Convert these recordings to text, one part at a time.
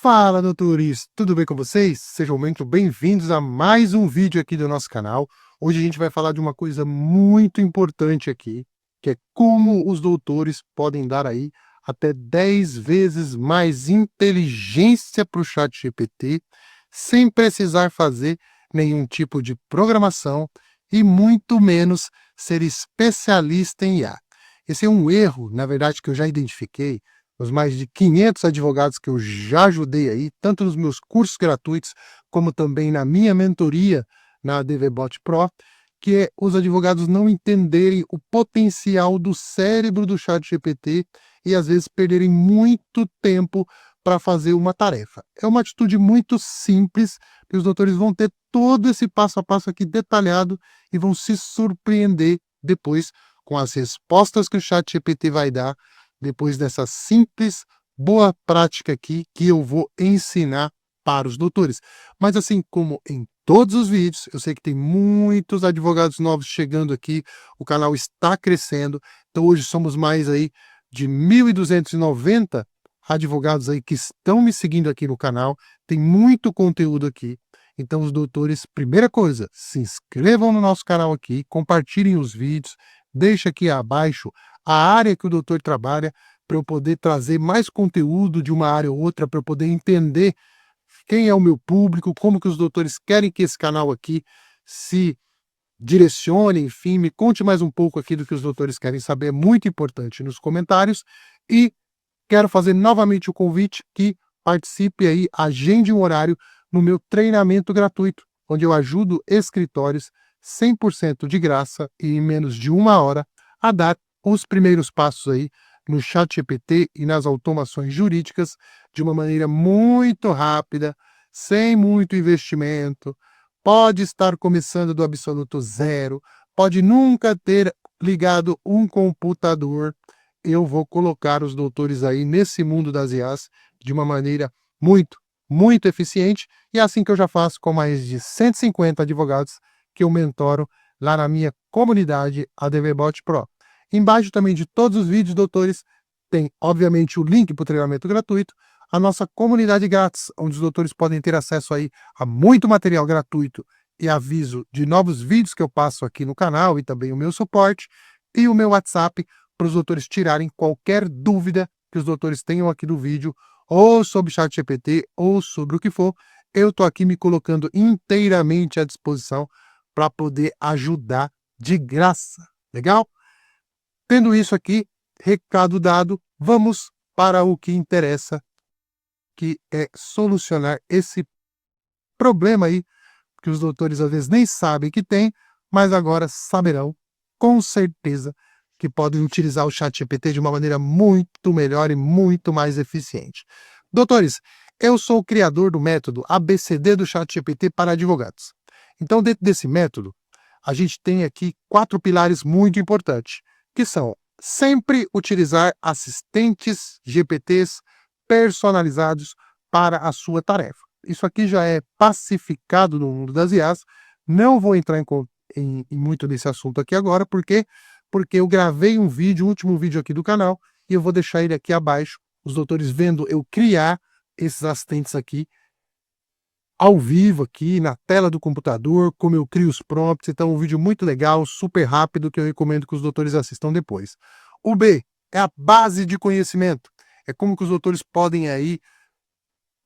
Fala, doutores! Tudo bem com vocês? Sejam muito bem-vindos a mais um vídeo aqui do nosso canal. Hoje a gente vai falar de uma coisa muito importante aqui, que é como os doutores podem dar aí até 10 vezes mais inteligência para o ChatGPT, sem precisar fazer nenhum tipo de programação e muito menos ser especialista em IA. Esse é um erro, na verdade, que eu já identifiquei os mais de 500 advogados que eu já ajudei aí, tanto nos meus cursos gratuitos, como também na minha mentoria na DVBot Pro, que é os advogados não entenderem o potencial do cérebro do ChatGPT e às vezes perderem muito tempo para fazer uma tarefa. É uma atitude muito simples, que os doutores vão ter todo esse passo a passo aqui detalhado e vão se surpreender depois com as respostas que o ChatGPT vai dar depois dessa simples, boa prática aqui que eu vou ensinar para os doutores. Mas assim como em todos os vídeos, eu sei que tem muitos advogados novos chegando aqui, o canal está crescendo, então hoje somos mais aí de 1.290 advogados aí que estão me seguindo aqui no canal, tem muito conteúdo aqui. Então os doutores, primeira coisa, se inscrevam no nosso canal aqui, compartilhem os vídeos, deixa aqui abaixo a área que o doutor trabalha, para eu poder trazer mais conteúdo de uma área ou outra, para eu poder entender quem é o meu público, como que os doutores querem que esse canal aqui se direcione, enfim, me conte mais um pouco aqui do que os doutores querem saber, é muito importante nos comentários, e quero fazer novamente o convite que participe aí, agende um horário no meu treinamento gratuito, onde eu ajudo escritórios 100% de graça e em menos de uma hora a dar os primeiros passos aí no ChatGPT e nas automações jurídicas de uma maneira muito rápida, sem muito investimento. Pode estar começando do absoluto zero, pode nunca ter ligado um computador. Eu vou colocar os doutores aí nesse mundo das IAs de uma maneira muito eficiente, e é assim que eu já faço com mais de 150 advogados que eu mentoro lá na minha comunidade ADVBot Pro. Embaixo também de todos os vídeos, doutores, tem obviamente o link para o treinamento gratuito, a nossa comunidade grátis, onde os doutores podem ter acesso aí a muito material gratuito e aviso de novos vídeos que eu passo aqui no canal e também o meu suporte, e o meu WhatsApp para os doutores tirarem qualquer dúvida que os doutores tenham aqui do vídeo, ou sobre ChatGPT, ou sobre o que for. Eu estou aqui me colocando inteiramente à disposição para poder ajudar de graça. Legal? Tendo isso aqui, recado dado, vamos para o que interessa, que é solucionar esse problema aí, que os doutores às vezes nem sabem que tem, mas agora saberão, com certeza, que podem utilizar o ChatGPT de uma maneira muito melhor e muito mais eficiente. Doutores, eu sou o criador do método ABCD do ChatGPT para advogados. Então, dentro desse método, a gente tem aqui 4 pilares muito importantes, que são sempre utilizar assistentes GPTs personalizados para a sua tarefa. Isso aqui já é pacificado no mundo das IAs. Não vou entrar em muito nesse assunto aqui agora, porque eu gravei um vídeo, o último vídeo aqui do canal, e eu vou deixar ele aqui abaixo, os doutores vendo eu criar esses assistentes aqui, ao vivo aqui, na tela do computador, como eu crio os prompts. Então, um vídeo muito legal, super rápido, que eu recomendo que os doutores assistam depois. O B é a base de conhecimento. É como que os doutores podem aí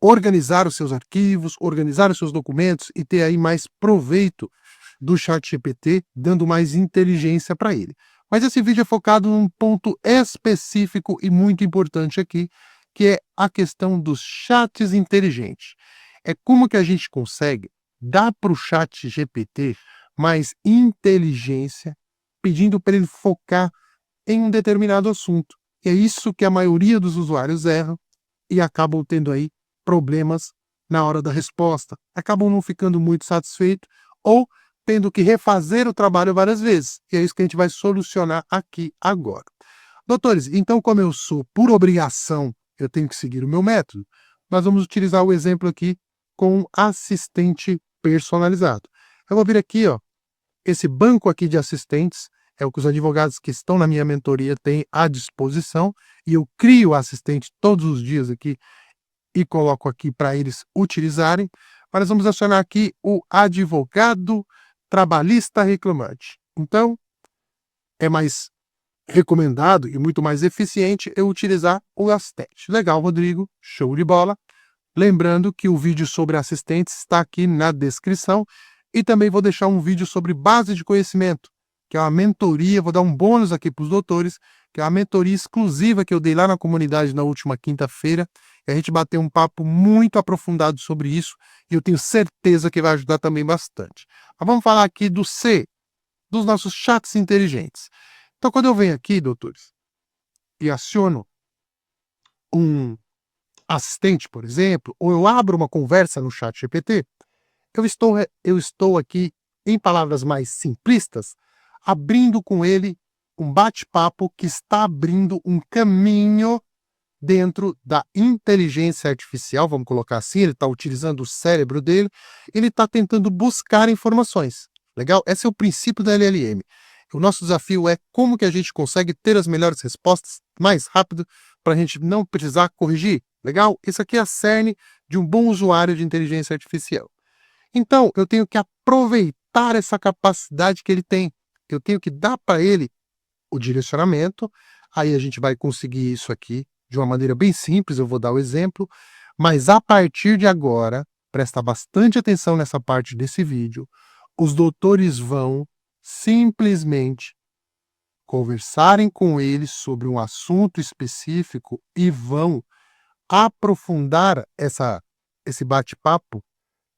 organizar os seus arquivos, organizar os seus documentos e ter aí mais proveito do ChatGPT, dando mais inteligência para ele. Mas esse vídeo é focado num ponto específico e muito importante aqui, que é a questão dos chats inteligentes. É como que a gente consegue dar para o ChatGPT mais inteligência, pedindo para ele focar em um determinado assunto. E é isso que a maioria dos usuários erram e acabam tendo aí problemas na hora da resposta. Acabam não ficando muito satisfeitos ou tendo que refazer o trabalho várias vezes. E é isso que a gente vai solucionar aqui agora. Doutores, então como eu sou por obrigação, eu tenho que seguir o meu método, nós vamos utilizar o exemplo aqui com um assistente personalizado. Eu vou vir aqui, ó, esse banco aqui de assistentes, é o que os advogados que estão na minha mentoria têm à disposição, e eu crio o assistente todos os dias aqui e coloco aqui para eles utilizarem, mas nós vamos acionar aqui o advogado trabalhista reclamante. Então, é mais recomendado e muito mais eficiente eu utilizar o assistente. Legal, Rodrigo, show de bola. Lembrando que o vídeo sobre assistentes está aqui na descrição e também vou deixar um vídeo sobre base de conhecimento, que é uma mentoria, vou dar um bônus aqui para os doutores, que é uma mentoria exclusiva que eu dei lá na comunidade na última quinta-feira, e a gente bateu um papo muito aprofundado sobre isso, e eu tenho certeza que vai ajudar também bastante. Mas vamos falar aqui do C, dos nossos chats inteligentes. Então, quando eu venho aqui, doutores, e aciono um assistente, por exemplo, ou eu abro uma conversa no chat GPT, eu estou aqui, em palavras mais simplistas, abrindo com ele um bate-papo que está abrindo um caminho dentro da inteligência artificial, vamos colocar assim, ele está utilizando o cérebro dele, ele está tentando buscar informações. Legal? Esse é o princípio da LLM. O nosso desafio é como que a gente consegue ter as melhores respostas mais rápido para a gente não precisar corrigir. Legal? Isso aqui é a cerne de um bom usuário de inteligência artificial. Então, eu tenho que aproveitar essa capacidade que ele tem. Eu tenho que dar para ele o direcionamento, aí a gente vai conseguir isso aqui de uma maneira bem simples, eu vou dar o exemplo, mas a partir de agora, presta bastante atenção nessa parte desse vídeo, os doutores vão simplesmente conversarem com ele sobre um assunto específico e vão aprofundar esse bate-papo,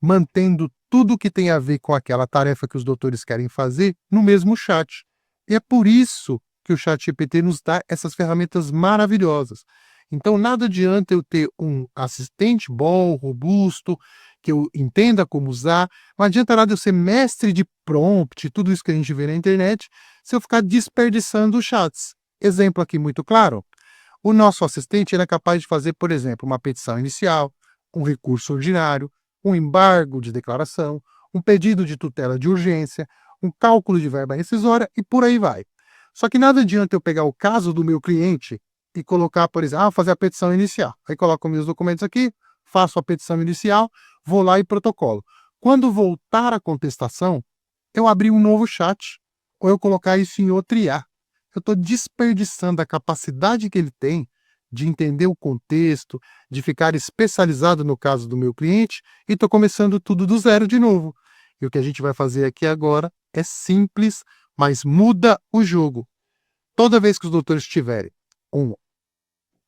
mantendo tudo que tem a ver com aquela tarefa que os doutores querem fazer no mesmo chat. E é por isso que o ChatGPT nos dá essas ferramentas maravilhosas. Então, nada adianta eu ter um assistente bom, robusto, que eu entenda como usar, não adianta nada eu ser mestre de prompt, tudo isso que a gente vê na internet, se eu ficar desperdiçando os chats. Exemplo aqui muito claro, o nosso assistente ele é capaz de fazer, por exemplo, uma petição inicial, um recurso ordinário, um embargo de declaração, um pedido de tutela de urgência, um cálculo de verba rescisória e por aí vai. Só que nada adianta eu pegar o caso do meu cliente e colocar, por exemplo, fazer a petição inicial. Aí coloco meus documentos aqui, faço a petição inicial, vou lá e protocolo. Quando voltar a contestação, eu abrir um novo chat ou eu colocar isso em outro IA. Eu estou desperdiçando a capacidade que ele tem de entender o contexto, de ficar especializado no caso do meu cliente, e estou começando tudo do zero de novo. E o que a gente vai fazer aqui agora é simples, mas muda o jogo. Toda vez que os doutores tiverem um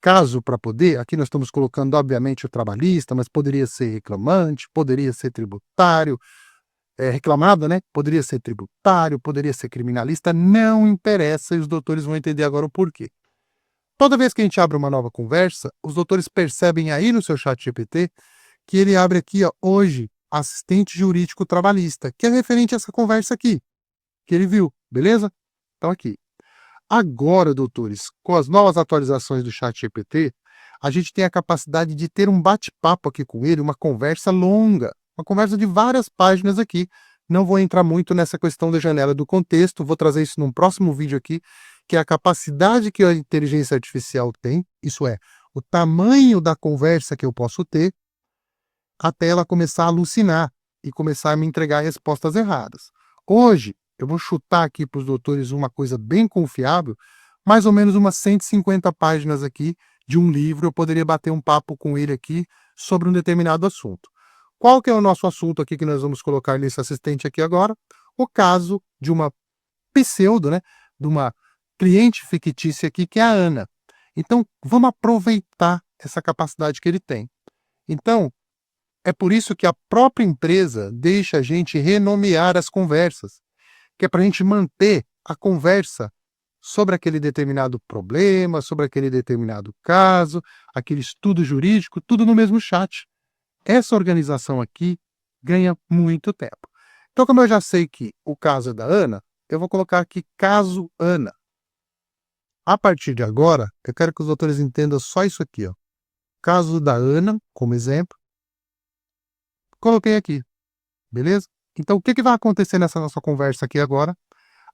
caso para poder, aqui nós estamos colocando, obviamente, o trabalhista, mas poderia ser reclamante, poderia ser tributário, reclamada, né? Poderia ser tributário, poderia ser criminalista, não interessa, e os doutores vão entender agora o porquê. Toda vez que a gente abre uma nova conversa, os doutores percebem aí no seu chat GPT que ele abre aqui, ó, hoje, assistente jurídico trabalhista, que é referente a essa conversa aqui, que ele viu, beleza? Então aqui. Agora, doutores, com as novas atualizações do chat GPT, a gente tem a capacidade de ter um bate-papo aqui com ele, uma conversa longa, uma conversa de várias páginas aqui. Não vou entrar muito nessa questão da janela do contexto, vou trazer isso num próximo vídeo aqui, que é a capacidade que a inteligência artificial tem, isso é, o tamanho da conversa que eu posso ter, até ela começar a alucinar e começar a me entregar respostas erradas. Hoje, eu vou chutar aqui para os doutores uma coisa bem confiável, mais ou menos umas 150 páginas aqui de um livro, eu poderia bater um papo com ele aqui sobre um determinado assunto. Qual que é o nosso assunto aqui que nós vamos colocar nesse assistente aqui agora? O caso de uma pseudo, né, de uma cliente fictícia aqui, que é a Ana. Então, vamos aproveitar essa capacidade que ele tem. Então, é por isso que a própria empresa deixa a gente renomear as conversas, que é para a gente manter a conversa sobre aquele determinado problema, sobre aquele determinado caso, aquele estudo jurídico, tudo no mesmo chat. Essa organização aqui ganha muito tempo. Então, como eu já sei que o caso é da Ana, eu vou colocar aqui caso Ana. A partir de agora, eu quero que os doutores entendam só isso aqui, ó. Caso da Ana, como exemplo, coloquei aqui, beleza? Então, o que vai acontecer nessa nossa conversa aqui agora?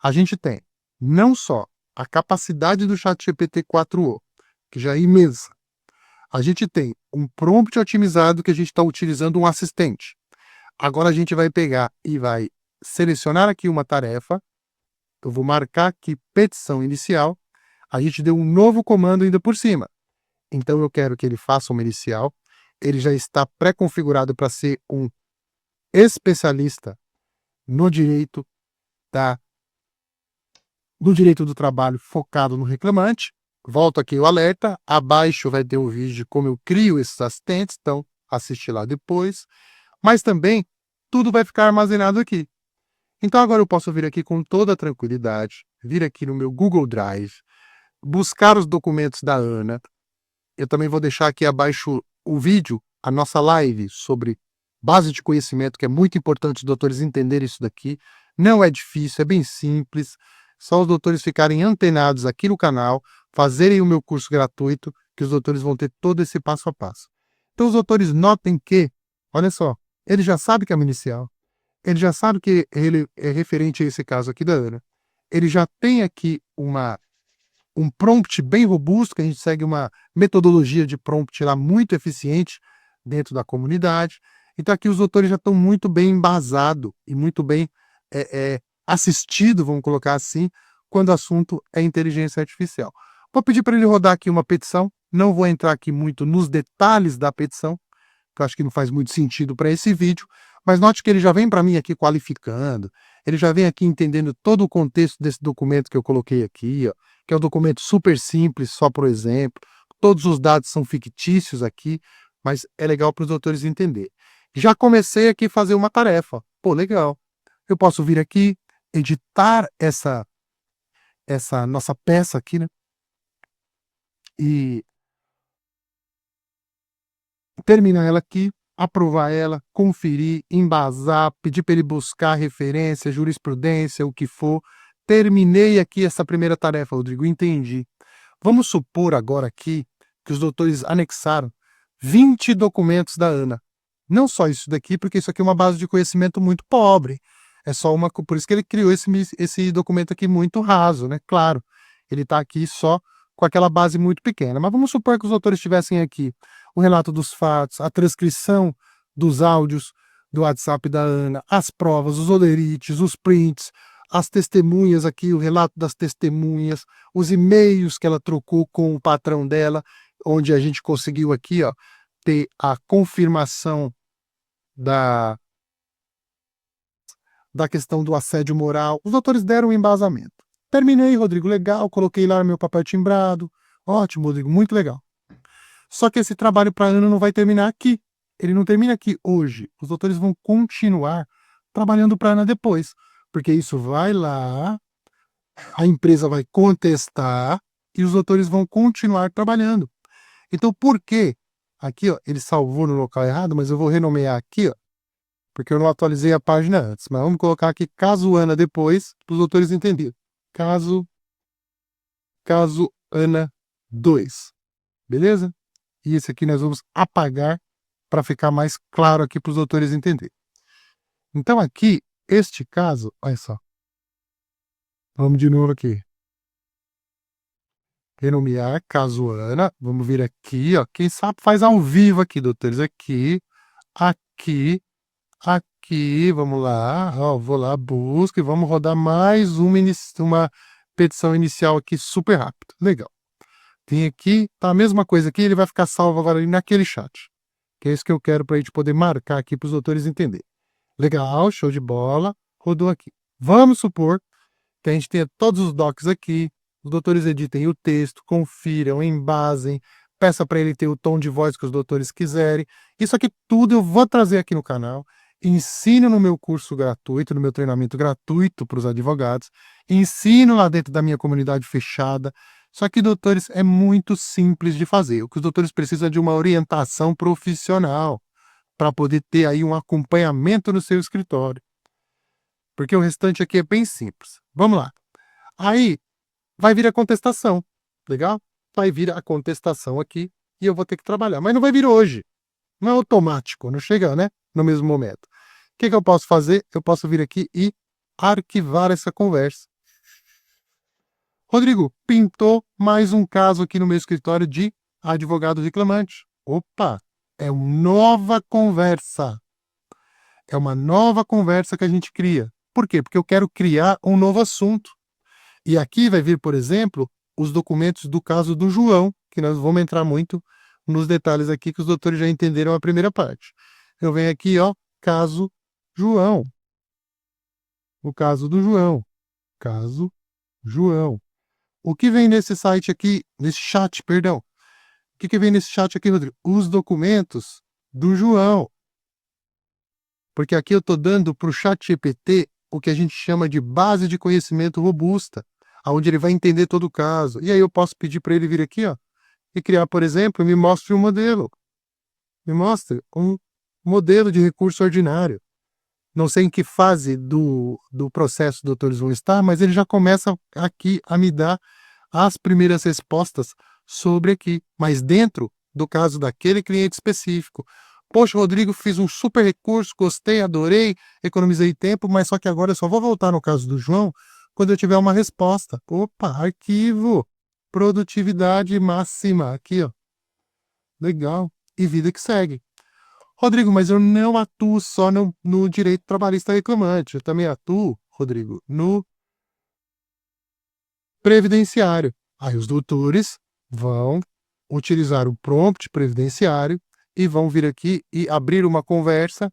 A gente tem não só a capacidade do ChatGPT 4o, que já é imensa, A gente tem um prompt otimizado que a gente está utilizando um assistente. Agora a gente vai pegar e vai selecionar aqui uma tarefa. Eu vou marcar aqui petição inicial. A gente deu um novo comando ainda por cima. Então eu quero que ele faça uma inicial. Ele já está pré-configurado para ser um especialista no direito do direito do trabalho focado no reclamante. Volto aqui o alerta. Abaixo vai ter o vídeo de como eu crio esses assistentes. Então, assiste lá depois. Mas também tudo vai ficar armazenado aqui. Então agora eu posso vir aqui com toda a tranquilidade, vir aqui no meu Google Drive, buscar os documentos da Ana. Eu também vou deixar aqui abaixo o vídeo, a nossa live sobre base de conhecimento, que é muito importante os doutores entenderem isso daqui. Não é difícil, é bem simples. Só os doutores ficarem antenados aqui no canal, fazerem o meu curso gratuito, que os doutores vão ter todo esse passo a passo. Então os doutores notem que, olha só, ele já sabe que é uma inicial. Ele já sabe que ele é referente a esse caso aqui da Ana. Ele já tem aqui um prompt bem robusto, que a gente segue uma metodologia de prompt lá muito eficiente dentro da comunidade. Então aqui os doutores já estão muito bem embasados e muito bem assistidos, vamos colocar assim, quando o assunto é inteligência artificial. Vou pedir para ele rodar aqui uma petição. Não vou entrar aqui muito nos detalhes da petição, que eu acho que não faz muito sentido para esse vídeo, mas note que ele já vem para mim aqui qualificando, ele já vem aqui entendendo todo o contexto desse documento que eu coloquei aqui, ó, que é um documento super simples, só por exemplo. Todos os dados são fictícios aqui, mas é legal para os doutores entenderem. Já comecei aqui a fazer uma tarefa. Pô, legal. Eu posso vir aqui, editar essa nossa peça aqui, né? E terminar ela aqui, aprovar ela, conferir, embasar, pedir para ele buscar referência, jurisprudência, o que for. Terminei aqui essa primeira tarefa, Rodrigo, entendi. Vamos supor agora aqui que os doutores anexaram 20 documentos da Ana. Não só isso daqui, porque isso aqui é uma base de conhecimento muito pobre. É só uma, por isso que ele criou esse documento aqui muito raso, né? Claro, ele está aqui só com aquela base muito pequena. Mas vamos supor que os autores tivessem aqui o relato dos fatos, a transcrição dos áudios do WhatsApp da Ana, as provas, os olerites, os prints, as testemunhas aqui, o relato das testemunhas, os e-mails que ela trocou com o patrão dela, onde a gente conseguiu aqui, ó, ter a confirmação da questão do assédio moral. Os doutores deram um embasamento. Terminei, Rodrigo, legal, coloquei lá meu papel timbrado. Ótimo, Rodrigo, muito legal. Só que esse trabalho para a Ana não vai terminar aqui. Ele não termina aqui hoje. Os doutores vão continuar trabalhando para a Ana depois. Porque isso vai lá, a empresa vai contestar e os doutores vão continuar trabalhando. Então, por quê? Aqui, ó, ele salvou no local errado, mas eu vou renomear aqui, ó, porque eu não atualizei a página antes. Mas vamos colocar aqui caso Ana depois, para os doutores entenderem. Caso Ana 2. Beleza? E esse aqui nós vamos apagar para ficar mais claro aqui para os doutores entenderem. Então aqui, este caso, olha só. Vamos de novo aqui. Renomear, caso Ana. Vamos vir aqui, ó. Quem sabe faz ao vivo aqui, doutores. Aqui, aqui, aqui. Vamos lá. Ó, vou lá, busca e vamos rodar mais uma petição inicial aqui super rápido. Legal. Tem aqui, tá a mesma coisa aqui, ele vai ficar salvo agora ali naquele chat. Que é isso que eu quero para a gente poder marcar aqui para os doutores entenderem. Legal, show de bola. Rodou aqui. Vamos supor que a gente tenha todos os docs aqui. Os doutores editem o texto, confiram, embasem, peça para ele ter o tom de voz que os doutores quiserem. Isso aqui tudo eu vou trazer aqui no canal. Ensino no meu curso gratuito, no meu treinamento gratuito para os advogados. Ensino lá dentro da minha comunidade fechada. Só que, doutores, é muito simples de fazer. O que os doutores precisam é de uma orientação profissional para poder ter aí um acompanhamento no seu escritório. Porque o restante aqui é bem simples. Vamos lá. Aí vai vir a contestação. Legal? Vai vir a contestação aqui e eu vou ter que trabalhar. Mas não vai vir hoje. Não é automático, não chega, né? No mesmo momento. O que eu posso fazer? Eu posso vir aqui e arquivar essa conversa. Rodrigo, pintou mais um caso aqui no meu escritório de advogado reclamante. Opa, é uma nova conversa. É uma nova conversa que a gente cria. Por quê? Porque eu quero criar um novo assunto. E aqui vai vir, por exemplo, os documentos do caso do João, que nós vamos entrar muito nos detalhes aqui, que os doutores já entenderam a primeira parte. Eu venho aqui, ó, caso João. O caso do João. Caso João. O que vem nesse site aqui, nesse chat, perdão? O que vem nesse chat aqui, Rodrigo? Os documentos do João. Porque aqui eu estou dando para o chat GPT o que a gente chama de base de conhecimento robusta, onde ele vai entender todo o caso. E aí eu posso pedir para ele vir aqui, ó, e criar, por exemplo, me mostre um modelo. Me mostre um modelo de recurso ordinário. Não sei em que fase do processo os doutores vão estar, mas ele já começa aqui a me dar as primeiras respostas sobre aqui, mas dentro do caso daquele cliente específico. Poxa, Rodrigo, fiz um super recurso, gostei, adorei, economizei tempo, mas só que agora eu só vou voltar no caso do João quando eu tiver uma resposta. Opa, arquivo, produtividade máxima, aqui, ó. Legal. E vida que segue. Rodrigo, mas eu não atuo só no direito trabalhista reclamante, eu também atuo, Rodrigo, no previdenciário. Aí os doutores vão utilizar o prompt previdenciário e vão vir aqui e abrir uma conversa.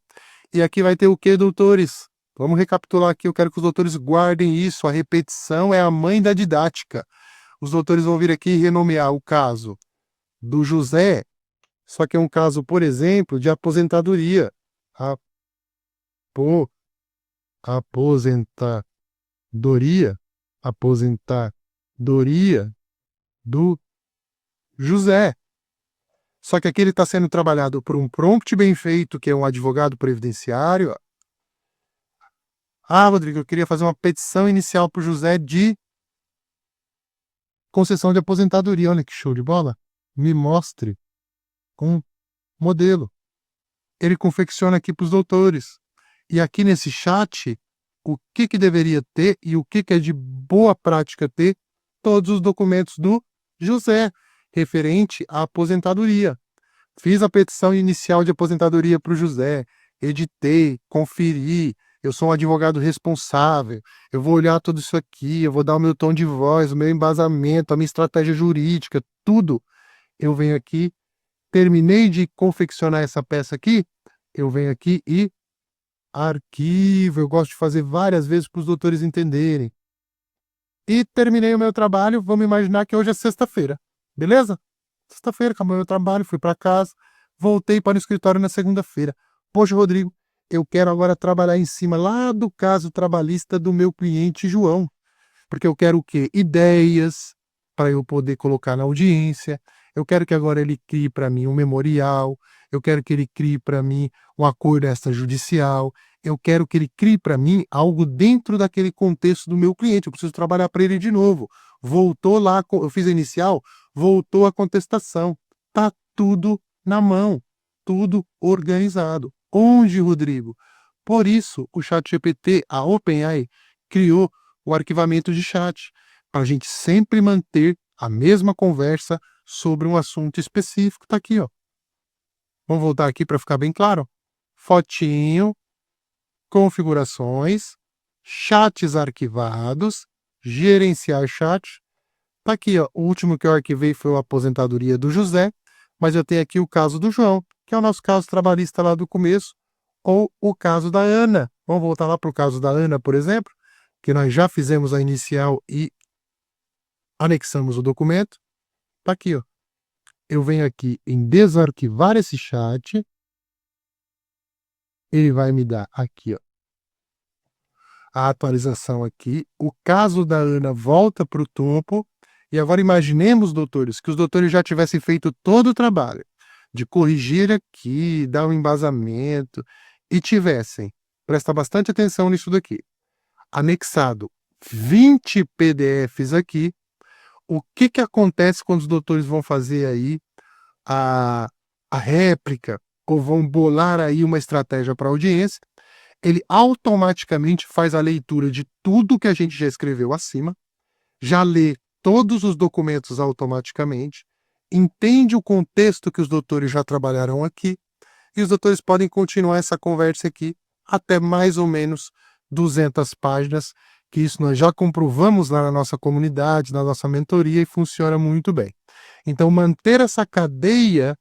E aqui vai ter o que, doutores? Vamos recapitular aqui, eu quero que os doutores guardem isso, a repetição é a mãe da didática. Os doutores vão vir aqui e renomear o caso do José, só que é um caso, por exemplo, de aposentadoria. Apo, aposentadoria, aposentadoria do José. Só que aqui ele está sendo trabalhado por um prompt bem feito, que é um advogado previdenciário. Ah, Rodrigo, eu queria fazer uma petição inicial para o José de concessão de aposentadoria. Olha que show de bola. Me mostre um modelo. Ele confecciona aqui para os doutores. E aqui nesse chat, o que deveria ter e o que é de boa prática ter? Todos os documentos do José, referente à aposentadoria. Fiz a petição inicial de aposentadoria para o José, editei, conferi, eu sou um advogado responsável, eu vou olhar tudo isso aqui, eu vou dar o meu tom de voz, o meu embasamento, a minha estratégia jurídica, tudo. Eu venho aqui, terminei de confeccionar essa peça aqui, eu venho aqui e arquivo. Eu gosto de fazer várias vezes para os doutores entenderem. E terminei o meu trabalho, vamos imaginar que hoje é sexta-feira, beleza? Sexta-feira, acabou meu trabalho, fui para casa, voltei para o escritório na segunda-feira. Poxa, Rodrigo, eu quero agora trabalhar em cima lá do caso trabalhista do meu cliente João, porque eu quero o quê? Ideias para eu poder colocar na audiência, eu quero que agora ele crie para mim um memorial, eu quero que ele crie para mim um acordo extrajudicial, eu quero que ele crie para mim algo dentro daquele contexto do meu cliente, eu preciso trabalhar para ele de novo. Voltou lá, eu fiz a inicial, voltou a contestação. Tá tudo na mão, tudo organizado. Onde, Rodrigo? Por isso, o ChatGPT, a OpenAI, criou o arquivamento de chat, para a gente sempre manter a mesma conversa sobre um assunto específico. Tá aqui, ó. Vamos voltar aqui para ficar bem claro. Fotinho, configurações, chats arquivados, gerenciar chat. Tá aqui, ó, o último que eu arquivei foi a aposentadoria do José, mas eu tenho aqui o caso do João, que é o nosso caso trabalhista lá do começo, ou o caso da Ana. Vamos voltar lá para o caso da Ana, por exemplo, que nós já fizemos a inicial e anexamos o documento. Tá aqui, ó. Eu venho aqui em desarquivar esse chat. Ele vai me dar aqui, ó, a atualização aqui. O caso da Ana volta para o topo. E agora imaginemos, doutores, que os doutores já tivessem feito todo o trabalho de corrigir aqui, dar um embasamento, e tivessem, presta bastante atenção nisso daqui, anexado 20 PDFs aqui. O que acontece quando os doutores vão fazer aí a réplica ou vão bolar aí uma estratégia para a audiência? Ele automaticamente faz a leitura de tudo que a gente já escreveu acima, já lê todos os documentos automaticamente, entende o contexto que os doutores já trabalharam aqui, e os doutores podem continuar essa conversa aqui até mais ou menos 200 páginas, que isso nós já comprovamos lá na nossa comunidade, na nossa mentoria, e funciona muito bem. Então, manter essa cadeia,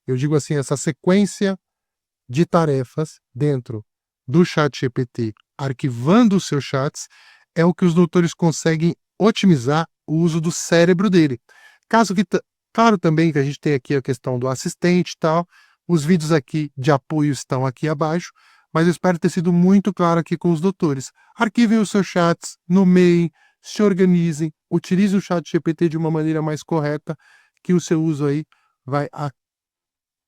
eu digo assim, essa sequência de tarefas dentro do ChatGPT, arquivando os seus chats, é o que os doutores conseguem otimizar o uso do cérebro dele. Claro também que a gente tem aqui a questão do assistente e tal, os vídeos aqui de apoio estão aqui abaixo, mas eu espero ter sido muito claro aqui com os doutores. Arquivem os seus chats, nomeiem, se organizem, utilizem o ChatGPT de uma maneira mais correta, que o seu uso aí vai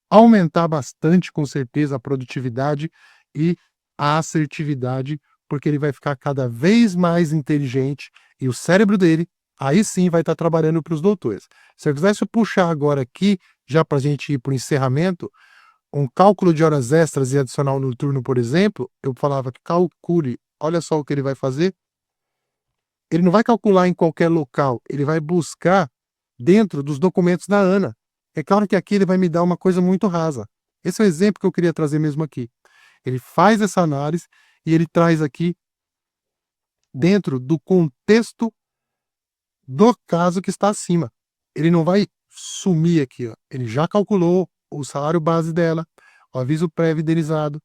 aumentar bastante, com certeza, a produtividade e a assertividade, porque ele vai ficar cada vez mais inteligente e o cérebro dele, aí sim, vai estar trabalhando para os doutores. Se eu quisesse puxar agora aqui, já para a gente ir para o encerramento, um cálculo de horas extras e adicional noturno, por exemplo, eu falava que calcule, olha só o que ele vai fazer. Ele não vai calcular em qualquer local, ele vai buscar dentro dos documentos da Ana. É claro que aqui ele vai me dar uma coisa muito rasa. Esse é o exemplo que eu queria trazer mesmo aqui. Ele faz essa análise e ele traz aqui dentro do contexto do caso que está acima. Ele não vai sumir aqui, ó. Ele já calculou o salário base dela, o aviso pré-videlizado,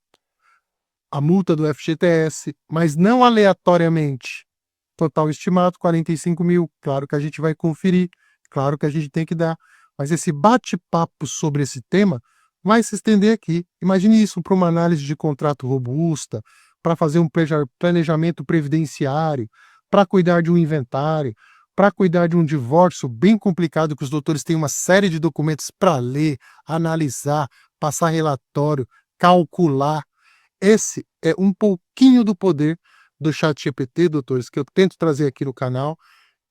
a multa do FGTS, mas não aleatoriamente. Total estimado, 45 mil. Claro que a gente vai conferir, claro que a gente tem que dar. Mas esse bate-papo sobre esse tema vai se estender aqui. Imagine isso para uma análise de contrato robusta, para fazer um planejamento previdenciário, para cuidar de um inventário, para cuidar de um divórcio bem complicado, que os doutores têm uma série de documentos para ler, analisar, passar relatório, calcular. Esse é um pouquinho do poder do ChatGPT, doutores, que eu tento trazer aqui no canal,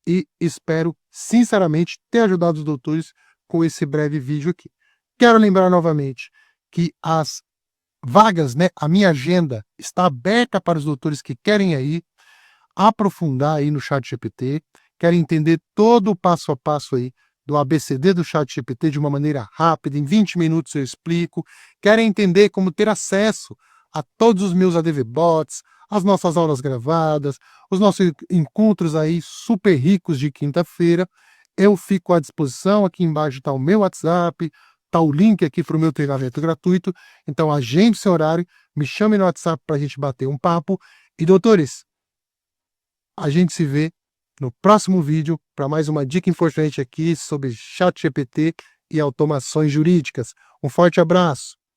e espero, sinceramente, ter ajudado os doutores com esse breve vídeo aqui. Quero lembrar novamente que as vagas, né, a minha agenda está aberta para os doutores que querem aí aprofundar aí no ChatGPT, querem entender todo o passo a passo aí do ABCD do ChatGPT de uma maneira rápida, em 20 minutos eu explico, querem entender como ter acesso a todos os meus ADV Bots, as nossas aulas gravadas, os nossos encontros aí super ricos de quinta-feira, eu fico à disposição. Aqui embaixo está o meu WhatsApp, está o link aqui para o meu treinamento gratuito, então agende seu horário, me chame no WhatsApp para a gente bater um papo. E doutores, a gente se vê no próximo vídeo para mais uma dica importante aqui sobre ChatGPT e automações jurídicas. Um forte abraço!